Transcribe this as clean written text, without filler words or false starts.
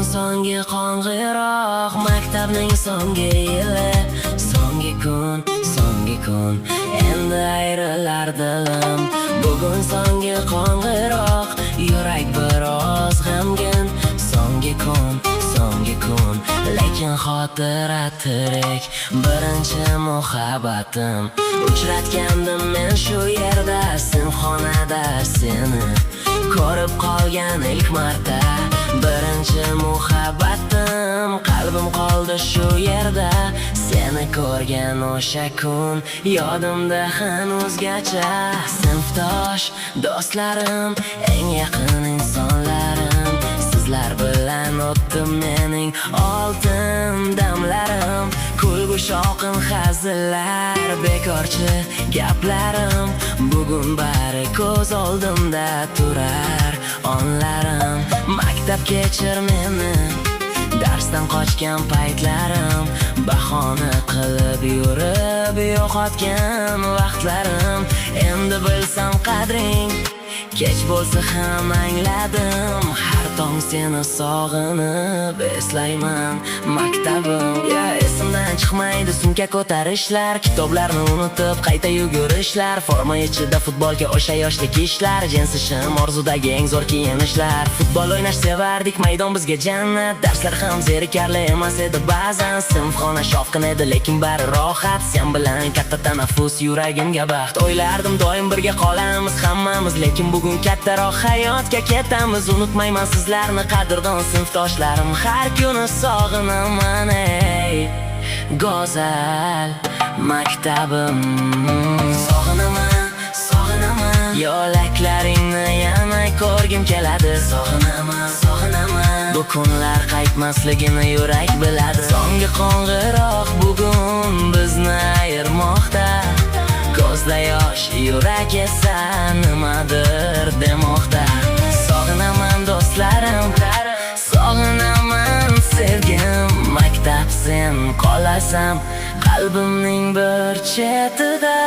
songi qo'ng'iroq, maktabning so'nggi yili, so'nggi kun, endi ayrilar dilim. Bugun so'nggi qo'ng'iroq, yurak biroz g'amgin. So'nggi kun, lekin xotira tirik. Birinchi muhabbatim, uchratgandim men shu yerda, sinfxonada seni ko'rib qolgan ilk marta. Birinchi muhabbatim, qalbim qoldi shu yerda, seni ko'rgan o'sha kun yodimda hanuzgacha. Sinfdosh do'stlarim, eng yaqin insonlarim, sizlar bilan o'tdi mening oltin damlarim. Kulgu shovqin hazillar, bekorchi gaplarim, bugun bari ko'z oldimda turar onlarim. Maktab kechir meni, darsdan qochgan paytlarim, bahona qilib yurib yo'qotgan vaqtlarim. Endi bilsam qadring, kech bo'lsa ham angladim. Har tong seni sog'inib eslayman maktabim. Esimdan chiqmaydi sumka ko'tarishlar, kitoblarni unutib qayta yugurishlar, forma ichida futbolga o'sha yoshlik ishlar, jinsi shim orzudagi eng zo'r kiyinishlar. Futbol o'ynash sevardik, maydon bizga jannat, darslar ham zerikarli emas edi ba'zan. Sinfxona shovqin edi, lekin bari rohat, sen bilan katta tanaffus, yuragimga baxt. O'ylardim doim birga qolamiz hammamiz, lekin bugun kattaroq hayotga ketamiz. Unutmayman sizlarni qadrdon sinfdoshlarim, har kuni sog'inaman ey go'zal maktabim. Sog'inaman, yo'laklaringni yana ko'rgim keladi. Sog'inaman, bu kunlar qaytmasligini yurak biladi. So'nggi qo'ng'iroq bugun bizni ayirmoqda, ko'zda yosh, yurak esa nimadir demoqda. Sog'inaman do'stlarim, sog'inaman sevgim, maktab sen qolasan qalbimning bir chetida.